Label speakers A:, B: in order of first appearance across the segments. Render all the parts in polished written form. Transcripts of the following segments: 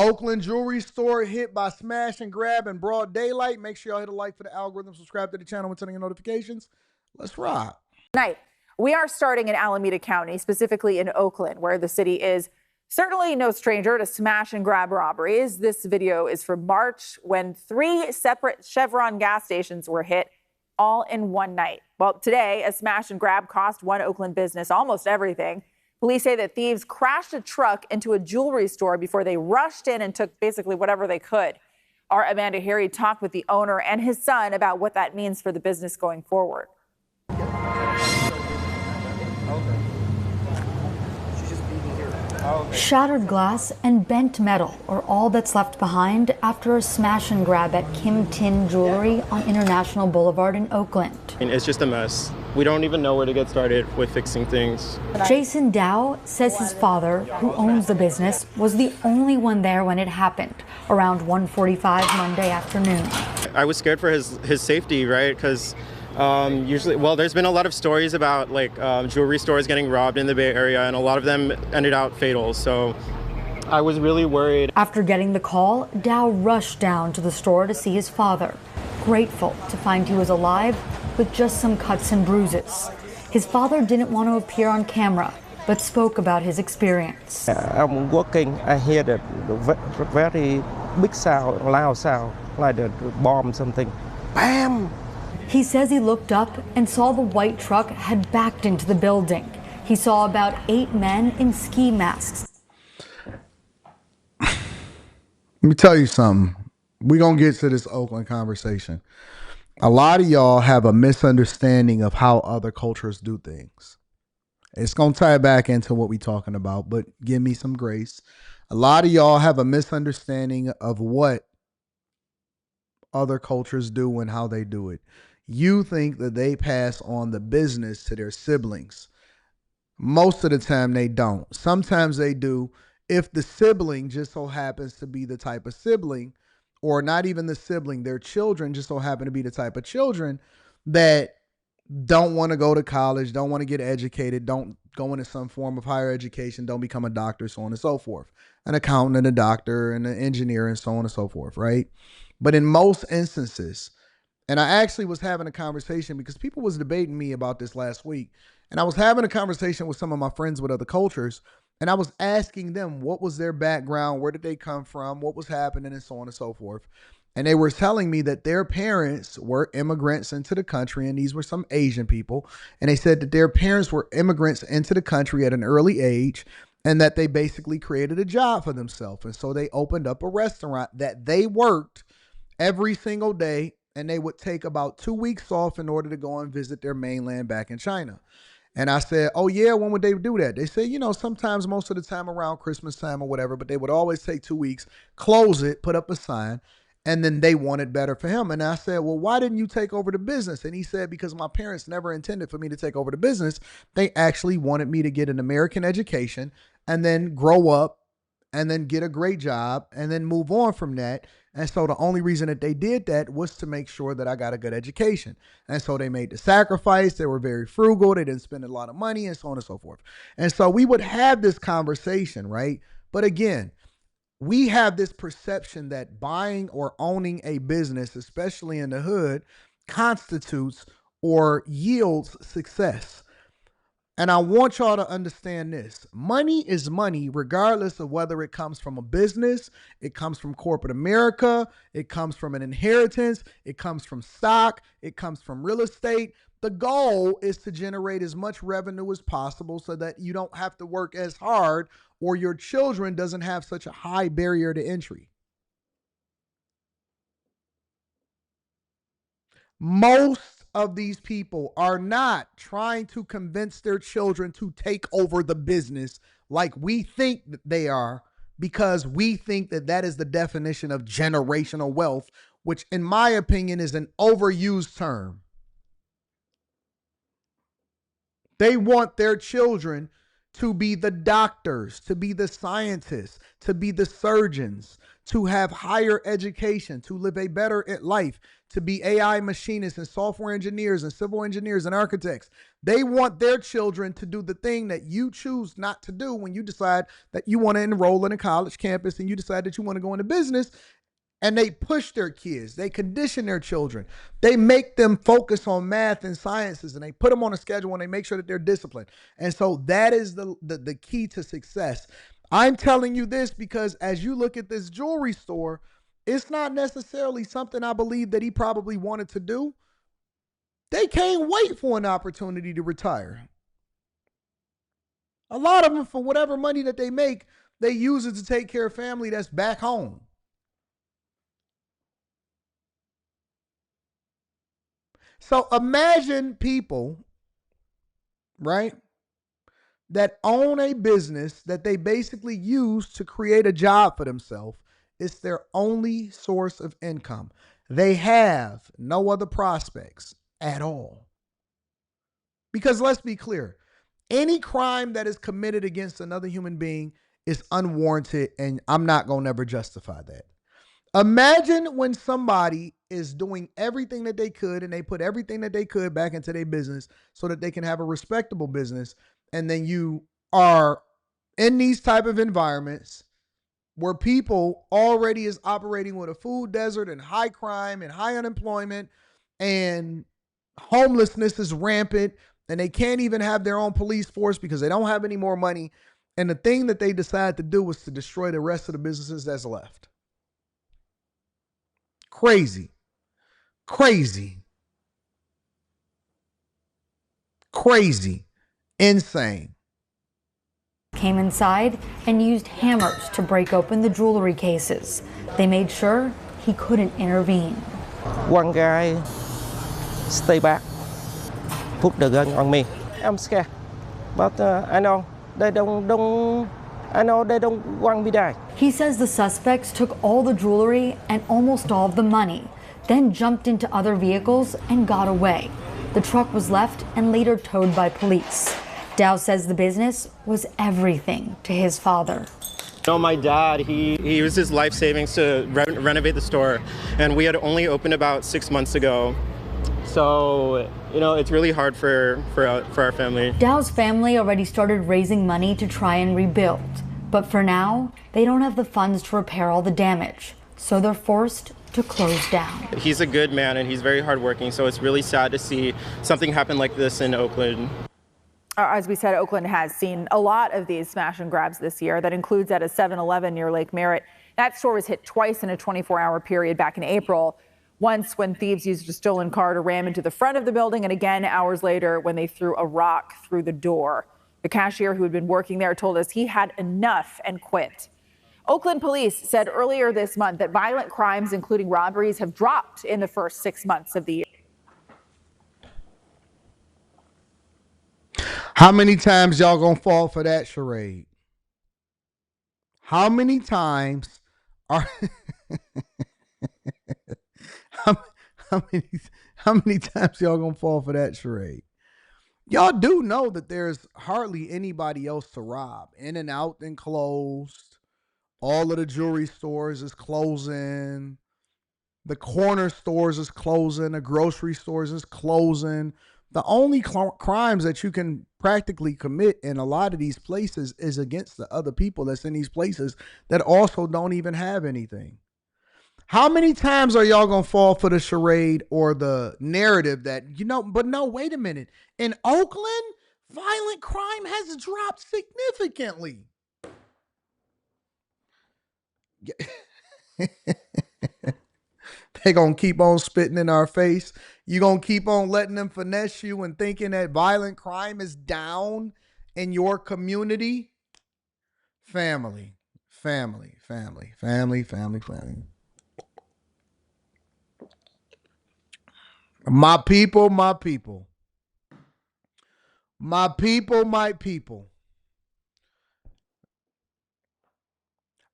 A: Oakland jewelry store hit by smash and grab in broad daylight. Make sure y'all hit a like for the algorithm, subscribe to the channel, and turn on your notifications. Let's rock.
B: Tonight, we are starting in Alameda County, specifically in Oakland, where the city is certainly no stranger to smash and grab robberies. This video is from March when 3 separate Chevron gas stations were hit all in one night. Well, today, a smash and grab cost one Oakland business almost everything. Police say that thieves crashed a truck into a jewelry store before they rushed in and took basically whatever they could. Our Amanda Harry talked with the owner and his son about what that means for the business going forward.
C: Shattered glass and bent metal are all that's left behind after a smash and grab at Kim Tin Jewelry on International Boulevard in Oakland.
D: It's just a mess. We don't even know where to get started with fixing things.
C: Jason Dow says his father, who owns the business, was the only one there when it happened, around 1:45 Monday afternoon.
D: I was scared for his safety, right? Because usually, well, there's been a lot of stories about jewelry stores getting robbed in the Bay Area, and a lot of them ended out fatal. So I was really worried.
C: After getting the call, Dow rushed down to the store to see his father, grateful to find he was alive with just some cuts and bruises. His father didn't want to appear on camera, but spoke about his experience.
E: I'm walking, I hear the very big sound, loud sound, like the bomb something. Bam!
C: He says he looked up and saw the white truck had backed into the building. He saw about 8 men in ski masks.
A: Let me tell you something. We're going to get to this Oakland conversation. A lot of y'all have a misunderstanding of how other cultures do things. It's going to tie back into what we're talking about, but give me some grace. A lot of y'all have a misunderstanding of what other cultures do and how they do it. You think that they pass on the business to their siblings. Most of the time they don't. Sometimes they do. If the sibling just so happens to be the type of sibling, or not even the sibling, their children just so happen to be the type of children that don't want to go to college, don't want to get educated, don't go into some form of higher education, don't become a doctor, so on and so forth. An accountant and a doctor and an engineer and so on and so forth, right? But in most instances, and I actually was having a conversation because people was debating me about this last week, and I was having a conversation with some of my friends with other cultures, and I was asking them what was their background, where did they come from, what was happening, and so on and so forth. And they were telling me that their parents were immigrants into the country, and these were some Asian people. And they said that their parents were immigrants into the country at an early age, and that they basically created a job for themselves. And so they opened up a restaurant that they worked every single day, and they would take about 2 weeks off in order to go and visit their mainland back in China. And I said, oh yeah, when would they do that? They said, sometimes most of the time around Christmas time or whatever, but they would always take 2 weeks, close it, put up a sign, and then they wanted better for him. And I said, well, why didn't you take over the business? And he said, because my parents never intended for me to take over the business. They actually wanted me to get an American education and then grow up and then get a great job and then move on from that. And so the only reason that they did that was to make sure that I got a good education. And so they made the sacrifice. They were very frugal. They didn't spend a lot of money and so on and so forth. And so we would have this conversation, right? But again, we have this perception that buying or owning a business, especially in the hood, constitutes or yields success. And I want y'all to understand this. Money is money, regardless of whether it comes from a business, it comes from corporate America, it comes from an inheritance, it comes from stock, it comes from real estate. The goal is to generate as much revenue as possible so that you don't have to work as hard or your children doesn't have such a high barrier to entry. Most of these people are not trying to convince their children to take over the business like we think that they are, because we think that that is the definition of generational wealth, which in my opinion is an overused term. They want their children to be the doctors, to be the scientists, to be the surgeons, to have higher education, to live a better life, to be AI machinists and software engineers and civil engineers and architects. They want their children to do the thing that you choose not to do when you decide that you want to enroll in a college campus and you decide that you want to go into business. And they push their kids, they condition their children, they make them focus on math and sciences, and they put them on a schedule and they make sure that they're disciplined. And so that is the key to success. I'm telling you this because as you look at this jewelry store, it's not necessarily something I believe that he probably wanted to do. They can't wait for an opportunity to retire. A lot of them, for whatever money that they make, they use it to take care of family that's back home. So imagine people, right, that own a business that they basically use to create a job for themselves. It's their only source of income. They have no other prospects at all. Because let's be clear, any crime that is committed against another human being is unwarranted, and I'm not going to ever justify that. Imagine when somebody is doing everything that they could and they put everything that they could back into their business so that they can have a respectable business. And then you are in these type of environments where people already is operating with a food desert and high crime and high unemployment and homelessness is rampant and they can't even have their own police force because they don't have any more money. And the thing that they decide to do was to destroy the rest of the businesses that's left. Crazy, insane.
C: Came inside and used hammers to break open the jewelry cases. They made sure he couldn't intervene.
E: One guy stay back, put the gun on me. I'm scared, but I know they don't want me to die.
C: He says the suspects took all the jewelry and almost all of the money, then jumped into other vehicles and got away. The truck was left and later towed by police. Dow says the business was everything to his father.
D: My dad, he used his life savings to renovate the store, and we had only opened about 6 months ago. So, it's really hard for our family.
C: Dow's family already started raising money to try and rebuild. But for now, they don't have the funds to repair all the damage. So they're forced to close down.
D: He's a good man and he's very hardworking. So it's really sad to see something happen like this in Oakland.
B: As we said, Oakland has seen a lot of these smash and grabs this year. That includes at a 7-Eleven near Lake Merritt. That store was hit twice in a 24-hour period back in April. Once when thieves used a stolen car to ram into the front of the building, and again hours later when they threw a rock through the door. The cashier who had been working there told us he had enough and quit. Oakland police said earlier this month that violent crimes, including robberies, have dropped in the first 6 months of the year.
A: How many times y'all gonna fall for that charade? How many times are how many times y'all gonna fall for that charade? Y'all do know that there's hardly anybody else to rob. In and Out and closed. All of the jewelry stores is closing. The corner stores is closing. The grocery stores is closing. The only crimes that you can practically commit in a lot of these places is against the other people that's in these places that also don't even have anything. How many times are y'all going to fall for the charade or the narrative that, but no, wait a minute. In Oakland, violent crime has dropped significantly. They're going to keep on spitting in our face. You're going to keep on letting them finesse you and thinking that violent crime is down in your community. Family. My people.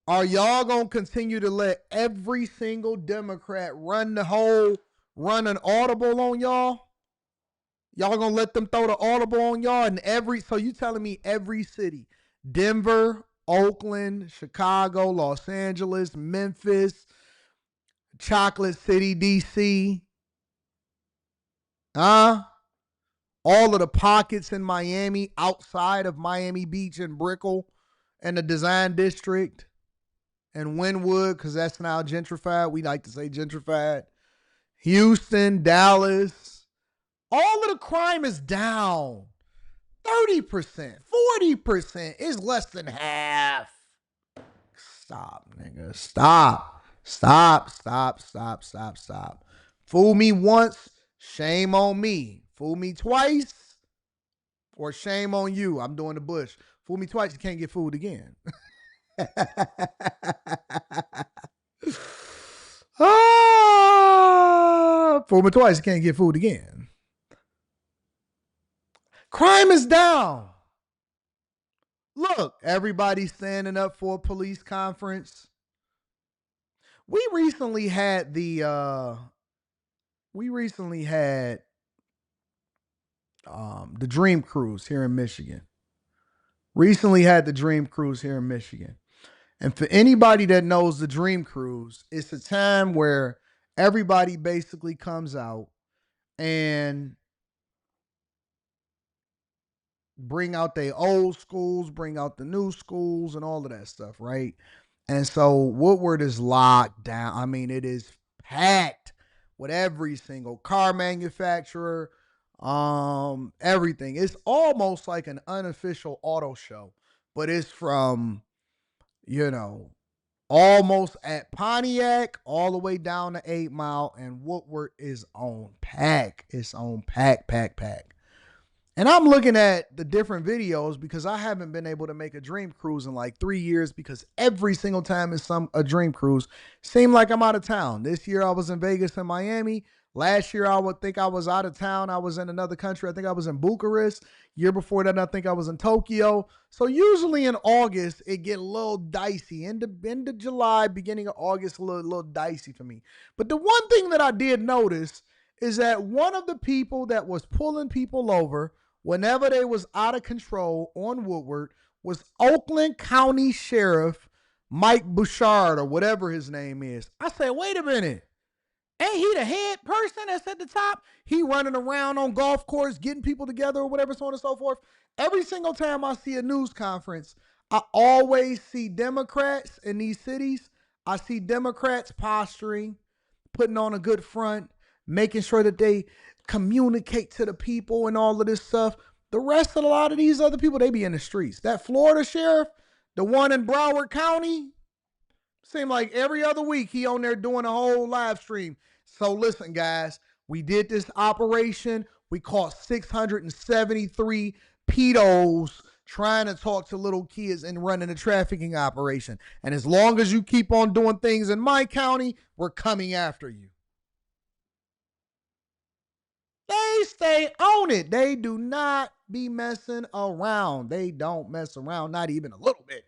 A: Are y'all going to continue to let every single Democrat run an audible on y'all? Y'all going to let them throw the audible on y'all so you telling me every city, Denver, Oakland, Chicago, Los Angeles, Memphis, Chocolate City, DC. All of the pockets in Miami, outside of Miami Beach and Brickell and the Design District and Wynwood, because that's now gentrified. We like to say gentrified. Houston, Dallas. All of the crime is down. 30%, 40% is less than half. Stop, nigga. Stop. Stop, stop, stop, stop, stop. Fool me once, shame on me. Fool me twice, or shame on you. I'm doing the Bush. Fool me twice, you can't get fooled again. Fool me twice, you can't get fooled again. Crime is down. Look, everybody's standing up for a police conference. We recently had the Dream Cruise here in Michigan. And for anybody that knows the Dream Cruise, it's a time where everybody basically comes out and bring out their old schools, bring out the new schools, and all of that stuff, right? And so Woodward is locked down. I mean, it is packed with every single car manufacturer, everything. It's almost like an unofficial auto show, but it's from, almost at Pontiac all the way down to 8 Mile, and Woodward is on pack. It's on pack. And I'm looking at the different videos because I haven't been able to make a Dream Cruise in like 3 years, because every single time it's a Dream Cruise, seemed like I'm out of town. This year I was in Vegas and Miami. Last year I would think I was out of town. I was in another country. I think I was in Bucharest. Year before that I think I was in Tokyo. So usually in August it get a little dicey. End of July, beginning of August, a little dicey for me. But the one thing that I did notice is that one of the people that was pulling people over whenever they was out of control on Woodward was Oakland County Sheriff Mike Bouchard, or whatever his name is. I said, wait a minute. Ain't he the head person that's at the top? He running around on golf course, getting people together or whatever, so on and so forth. Every single time I see a news conference, I always see Democrats in these cities. I see Democrats posturing, putting on a good front, making sure that they communicate to the people and all of this stuff. The rest of a lot of these other people, they be in the streets. That Florida sheriff, the one in Broward County, seemed like every other week he on there doing a whole live stream. So listen, guys, we did this operation. We caught 673 pedos trying to talk to little kids and running a trafficking operation. And as long as you keep on doing things in my county, we're coming after you. They stay on it. They do not be messing around. They don't mess around, not even a little bit.